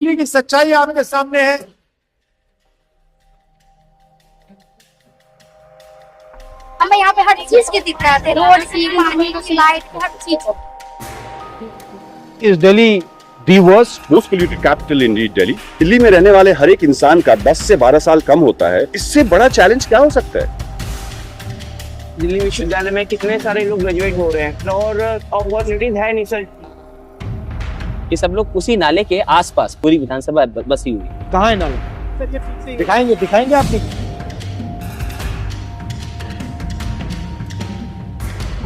दिल्ली की सच्चाई आपके सामने है। हमें यहाँ पे हर चीज की दिक्कत है, रोड की, पानी की, लाइट की, हर चीज। Is Delhi the worst? Most polluted capital in Delhi. Delhi में रहने वाले हर एक इंसान का 10 से 12 साल कम होता है। इससे बड़ा चैलेंज क्या हो सकता है? दिल्ली विश्वविद्यालय में कितने सारे लोग ग्रेजुएट हो रहे हैं और अपॉर्चुनिटीज है नहीं सर। ये सब लोग उसी नाले के आसपास पूरी विधानसभा बसी हुई है। कहाँ है नाला? दिखाएंगे आपने?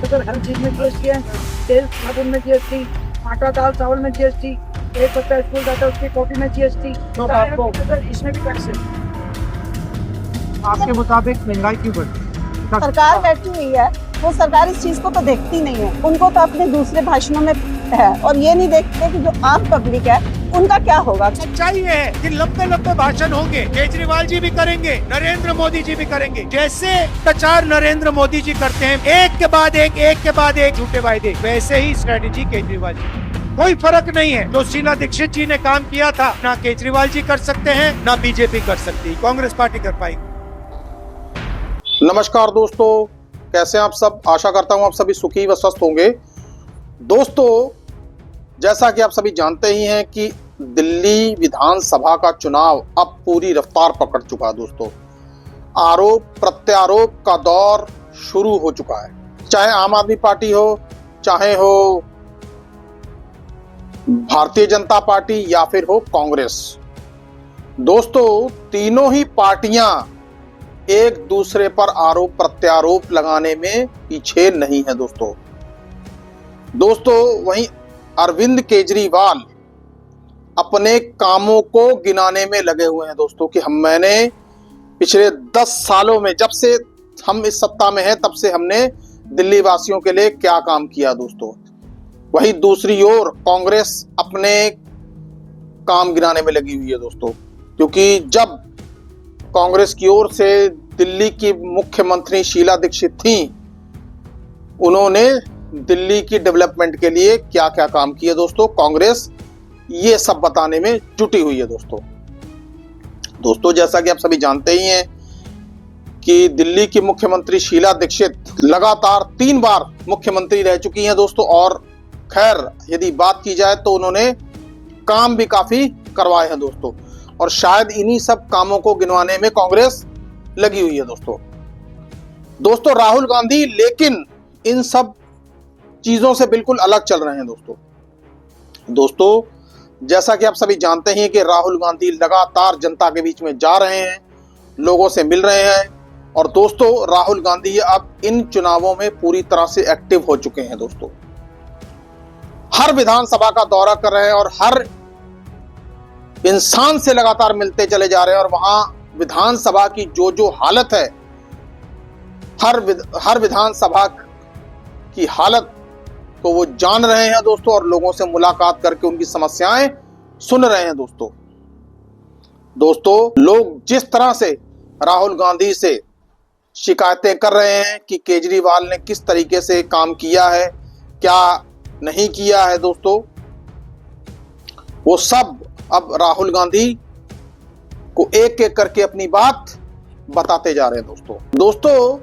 अगर हर चीज में जीएसटी है, तेल साबुन में जीएसटी, आटा दाल चावल में जीएसटी, एक बच्चा स्कूल जाता है उसकी कॉपी में जीएसटी, तो आपको इसमें भी टैक्स है। आपके मुताबिक महंगाई क्यों बढ़ी? सरकार बैठी हुई है, वो सरकार इस चीज को तो देखती नहीं है। उनको तो अपने दूसरे भाषणों में है और ये नहीं देखते कि जो आम पब्लिक है उनका क्या होगा। सच्चाई ये है कि लंबे लंबे भाषण होंगे, केजरीवाल जी भी करेंगे, नरेंद्र मोदी जी भी करेंगे। जैसे प्रचार नरेंद्र मोदी जी करते हैं, एक के बाद एक झूठे वायदे, वैसे ही स्ट्रेटेजी केजरीवाल जी। कोई फर्क नहीं है। जो शीला दीक्षित जी ने काम किया था, ना केजरीवाल जी कर सकते हैं, ना बीजेपी कर सकती, कांग्रेस पार्टी कर पाएगी। नमस्कार दोस्तों, कैसे हैं आप सब। आशा करता हूं आप सभी सुखी व स्वस्थ होंगे। दोस्तों, जैसा कि आप सभी जानते ही हैं कि दिल्ली विधानसभा का चुनाव अब पूरी रफ्तार पकड़ चुका है। दोस्तों, आरोप प्रत्यारोप का दौर शुरू हो चुका है। चाहे आम आदमी पार्टी हो, चाहे हो भारतीय जनता पार्टी या फिर हो कांग्रेस। दोस्तों, तीनों ही पार्टियां एक दूसरे पर आरोप प्रत्यारोप लगाने में पीछे नहीं है। दोस्तों, वहीं अरविंद केजरीवाल अपने कामों को गिनाने में लगे हुए हैं। दोस्तों कि मैंने पिछले 10 सालों में, जब से हम इस सत्ता में हैं, तब से हमने दिल्ली वासियों के लिए क्या काम किया। दोस्तों, वहीं दूसरी ओर कांग्रेस अपने काम गिनाने में लगी हुई है। दोस्तों, क्योंकि जब कांग्रेस की ओर से दिल्ली की मुख्यमंत्री शीला दीक्षित थी, उन्होंने दिल्ली की डेवलपमेंट के लिए क्या क्या काम किए। दोस्तों, कांग्रेस ये सब बताने में जुटी हुई है। दोस्तों, जैसा कि आप सभी जानते ही हैं कि दिल्ली की मुख्यमंत्री शीला दीक्षित लगातार 3 बार मुख्यमंत्री रह चुकी हैं। दोस्तों, और खैर यदि बात की जाए तो उन्होंने काम भी काफी करवाए हैं। दोस्तों, और शायद इन्हीं सब कामों को गिनवाने में कांग्रेस लगी हुई है। दोस्तों, राहुल गांधी लेकिन इन सब चीजों से बिल्कुल अलग चल रहे हैं। दोस्तों, जैसा कि आप सभी जानते हैं कि राहुल गांधी लगातार जनता के बीच में जा रहे हैं, लोगों से मिल रहे हैं। और दोस्तों, राहुल गांधी अब इन चुनावों में पूरी तरह से एक्टिव हो चुके हैं। दोस्तों, हर विधानसभा का दौरा कर रहे हैं और हर इंसान से लगातार मिलते चले जा रहे हैं। और वहां विधानसभा की जो हालत है, हर विधानसभा की हालत को वो जान रहे हैं। दोस्तों, और लोगों से मुलाकात करके उनकी समस्याएं सुन रहे हैं। दोस्तों, लोग जिस तरह से राहुल गांधी से शिकायतें कर रहे हैं कि केजरीवाल ने किस तरीके से काम किया है, क्या नहीं किया है, दोस्तों, वो सब अब राहुल गांधी को एक एक करके अपनी बात बताते जा रहे हैं। दोस्तों,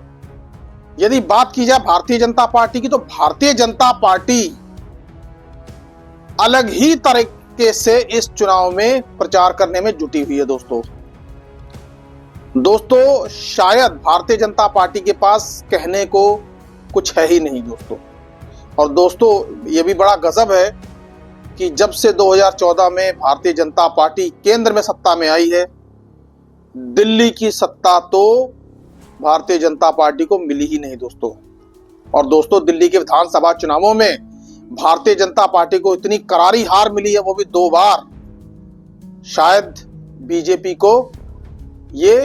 यदि बात की जाए भारतीय जनता पार्टी की, तो भारतीय जनता पार्टी अलग ही तरीके से इस चुनाव में प्रचार करने में जुटी हुई है। दोस्तों, शायद भारतीय जनता पार्टी के पास कहने को कुछ है ही नहीं। और दोस्तों, ये भी बड़ा गजब है कि जब से 2014 में भारतीय जनता पार्टी केंद्र में सत्ता में आई है, दिल्ली की सत्ता तो भारतीय जनता पार्टी को मिली ही नहीं। और दोस्तों, दिल्ली के विधानसभा चुनावों में भारतीय जनता पार्टी को इतनी करारी हार मिली है, वो भी 2 बार। शायद बीजेपी को ये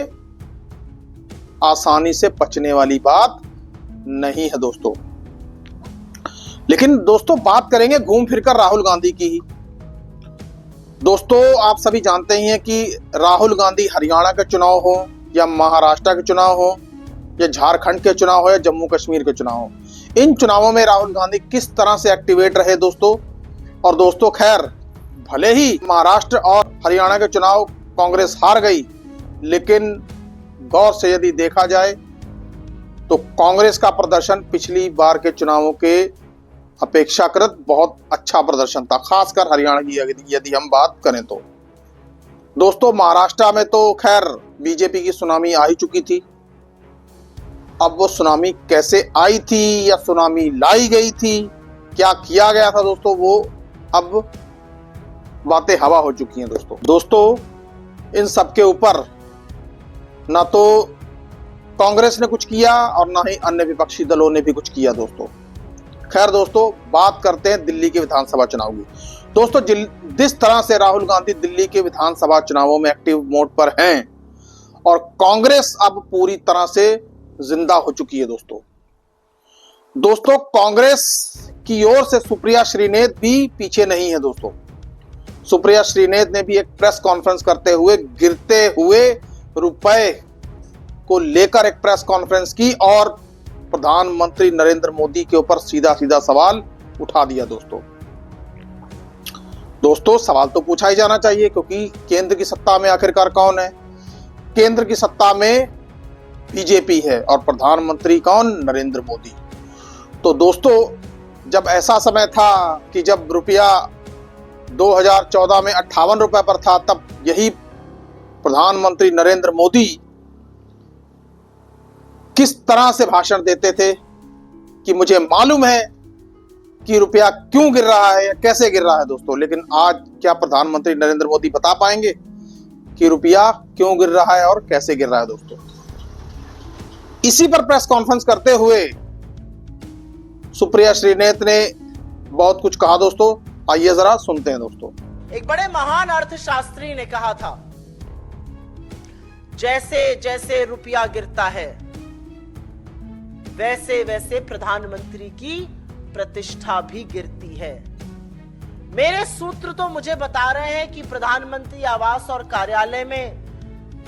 आसानी से पचने वाली बात नहीं है। लेकिन दोस्तों, बात करेंगे घूम फिरकर राहुल गांधी की ही। दोस्तों, आप सभी जानते ही हैं कि राहुल गांधी हरियाणा के चुनाव हो या महाराष्ट्र के चुनाव हो या झारखंड के चुनाव हो या जम्मू कश्मीर के चुनाव हो, इन चुनावों में राहुल गांधी किस तरह से एक्टिवेट रहे। दोस्तों, और दोस्तों, खैर भले ही महाराष्ट्र और हरियाणा के चुनाव कांग्रेस हार गई, लेकिन गौर से यदि देखा जाए तो कांग्रेस का प्रदर्शन पिछली बार के चुनावों के अपेक्षाकृत बहुत अच्छा प्रदर्शन था, खासकर हरियाणा की यदि हम बात करें तो। दोस्तों, महाराष्ट्र में तो खैर बीजेपी की सुनामी आ ही चुकी थी। अब वो सुनामी कैसे आई थी या सुनामी लाई गई थी, क्या किया गया था दोस्तों, वो अब बातें हवा हो चुकी हैं दोस्तों। इन सब के ऊपर ना तो कांग्रेस ने कुछ किया और ना ही अन्य विपक्षी दलों ने भी कुछ किया दोस्तों। खैर दोस्तों, बात करते हैं दिल्ली के विधानसभा चुनाव की। दोस्तों, जिस तरह से राहुल गांधी दिल्ली के विधानसभा चुनावों में एक्टिव मोड पर हैं और कांग्रेस अब पूरी तरह से जिंदा हो चुकी है दोस्तों, कांग्रेस की ओर से सुप्रिया श्रीनेत भी पीछे नहीं है दोस्तों। सुप्रिया श्रीनेत ने भी एक प्रेस कॉन्फ्रेंस करते हुए गिरते हुए रुपए को लेकर एक प्रेस कॉन्फ्रेंस की और प्रधानमंत्री नरेंद्र मोदी के ऊपर सीधा सीधा सवाल उठा दिया दोस्तों, सवाल तो पूछा ही जाना चाहिए, क्योंकि केंद्र की सत्ता में आखिरकार कौन है? केंद्र की सत्ता में बीजेपी है और प्रधानमंत्री कौन? नरेंद्र मोदी। तो दोस्तों, जब ऐसा समय था कि जब रुपया 2014 में 58 रुपए पर था, तब यही प्रधानमंत्री नरेंद्र मोदी किस तरह से भाषण देते थे कि मुझे मालूम है कि रुपया क्यों गिर रहा है या कैसे गिर रहा है दोस्तों। लेकिन आज क्या प्रधानमंत्री नरेंद्र मोदी बता पाएंगे कि रुपया क्यों गिर रहा है और कैसे गिर रहा है दोस्तों? इसी पर प्रेस कॉन्फ्रेंस करते हुए सुप्रिया श्रीनेत ने बहुत कुछ कहा दोस्तों। आइए जरा सुनते हैं दोस्तों। एक बड़े महान अर्थशास्त्री ने कहा था, जैसे जैसे रुपया गिरता है वैसे वैसे प्रधानमंत्री की प्रतिष्ठा भी गिरती है। मेरे सूत्र तो मुझे बता रहे हैं कि प्रधानमंत्री आवास और कार्यालय में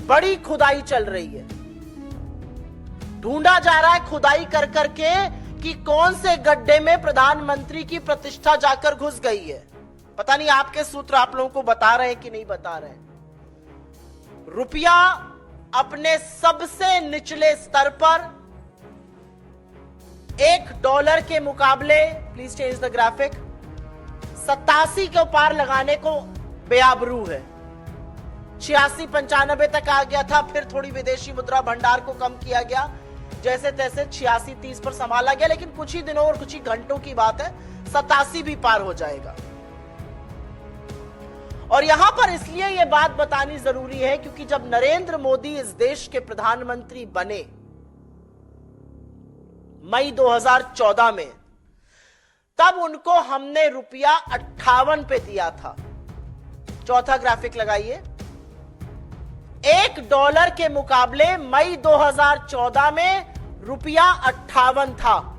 बड़ी खुदाई चल रही है। ढूंढा जा रहा है खुदाई कर करके कि कौन से गड्ढे में प्रधानमंत्री की प्रतिष्ठा जाकर घुस गई है। पता नहीं आपके सूत्र आप लोगों को बता रहे हैं कि नहीं बता रहे हैं। रुपया अपने सबसे निचले स्तर पर $1 के मुकाबले, प्लीज चेंज द ग्राफिक, 87 के पार लगाने को बेआबरू है। 86-95 तक आ गया था, फिर थोड़ी विदेशी मुद्रा भंडार को कम किया गया, जैसे तैसे 86-30 पर संभाला गया। लेकिन कुछ ही दिनों और कुछ ही घंटों की बात है, 87 भी पार हो जाएगा। और यहां पर इसलिए यह बात बतानी जरूरी है क्योंकि जब नरेंद्र मोदी इस देश के प्रधानमंत्री बने मई 2014 में, तब उनको हमने रुपया 58 पे दिया था। चौथा ग्राफिक लगाइए। $1 के मुकाबले मई 2014 में रुपया 58 था।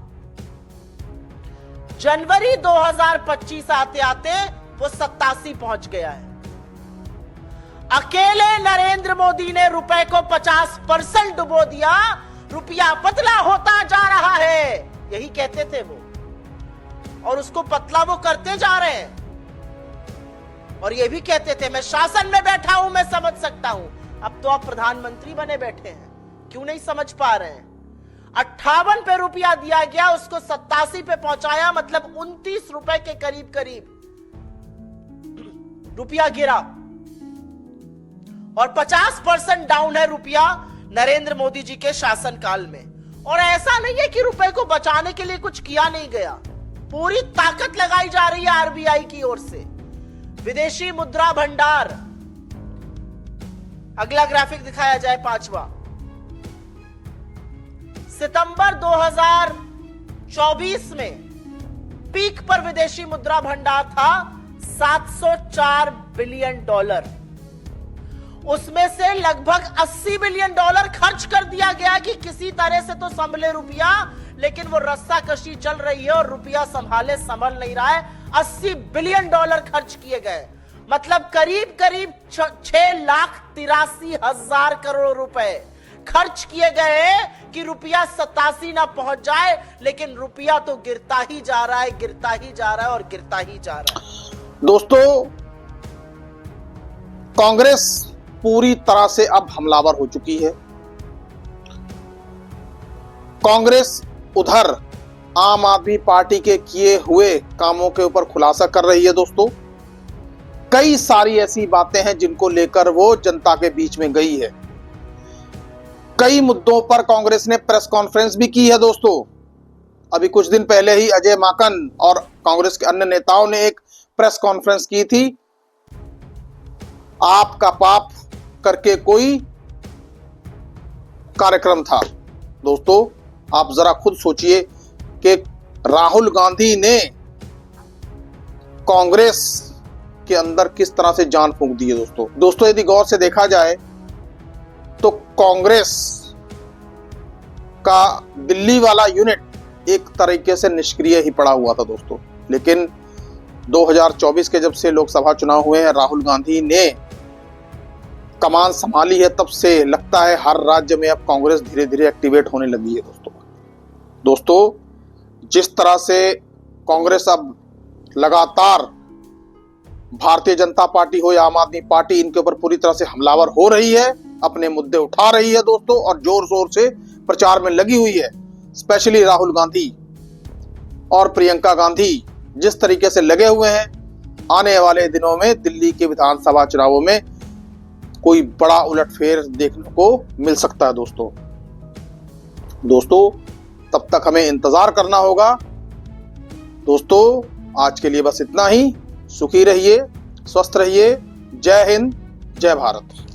जनवरी 2025 आते आते वो 87 पहुंच गया है। अकेले नरेंद्र मोदी ने रुपए को 50% डुबो दिया। रुपया पतला होता जा रहा है, यही कहते थे वो, और उसको पतला वो करते जा रहे हैं। और ये भी कहते थे मैं शासन में बैठा हूं, मैं समझ सकता हूं। अब तो आप प्रधानमंत्री बने बैठे हैं, क्यों नहीं समझ पा रहे हैं? 58 पे रुपया दिया गया, उसको 87 पे पहुंचाया, मतलब 29 रुपए के करीब करीब रुपया गिरा। और 50% डाउन है रुपया नरेंद्र मोदी जी के शासनकाल में। और ऐसा नहीं है कि रुपए को बचाने के लिए कुछ किया नहीं गया, पूरी ताकत लगाई जा रही है आरबीआई की ओर से। विदेशी मुद्रा भंडार, अगला ग्राफिक दिखाया जाए, 5वां। सितंबर 2024 में पीक पर विदेशी मुद्रा भंडार था $704 बिलियन। उसमें से लगभग $80 बिलियन खर्च कर दिया गया कि किसी तरह से तो संभले रुपया, लेकिन वो रस्साकशी चल रही है और रुपया संभल नहीं रहा है। $80 बिलियन खर्च किए गए, मतलब करीब करीब 6,83,000 करोड़ रुपए खर्च किए गए कि रुपया 87 ना पहुंच जाए। लेकिन रुपया तो गिरता ही जा रहा है, गिरता ही जा रहा है और गिरता ही जा रहा है। दोस्तों, कांग्रेस पूरी तरह से अब हमलावर हो चुकी है। कांग्रेस उधर आम आदमी पार्टी के किए हुए कामों के ऊपर खुलासा कर रही है दोस्तों। कई सारी ऐसी बातें हैं जिनको लेकर वो जनता के बीच में गई है। कई मुद्दों पर कांग्रेस ने प्रेस कॉन्फ्रेंस भी की है दोस्तों। अभी कुछ दिन पहले ही अजय माकन और कांग्रेस के अन्य नेताओं ने एक प्रेस कॉन्फ्रेंस की थी। आपका पाप करके कोई कार्यक्रम था दोस्तों। आप जरा खुद सोचिए कि राहुल गांधी ने कांग्रेस के अंदर किस तरह से जान फूंक दी है दोस्तों। यदि गौर से देखा जाए तो कांग्रेस का दिल्ली वाला यूनिट एक तरीके से निष्क्रिय ही पड़ा हुआ था दोस्तों। लेकिन 2024 के जब से लोकसभा चुनाव हुए हैं, राहुल गांधी ने कमान संभाली है, तब से लगता है हर राज्य में अब कांग्रेस धीरे धीरे एक्टिवेट होने लगी है दोस्तों। जिस तरह से कांग्रेस अब लगातार भारतीय जनता पार्टी हो या आम आदमी पार्टी, इनके ऊपर पूरी तरह से हमलावर हो रही है, अपने मुद्दे उठा रही है दोस्तों और जोर शोर से प्रचार में लगी हुई है। स्पेशली राहुल गांधी और प्रियंका गांधी जिस तरीके से लगे हुए हैं, आने वाले दिनों में दिल्ली के विधानसभा चुनावों में कोई बड़ा उलटफेर देखने को मिल सकता है दोस्तों। तब तक हमें इंतजार करना होगा दोस्तों। आज के लिए बस इतना ही। सुखी रहिए, स्वस्थ रहिए। जय हिंद, जय भारत।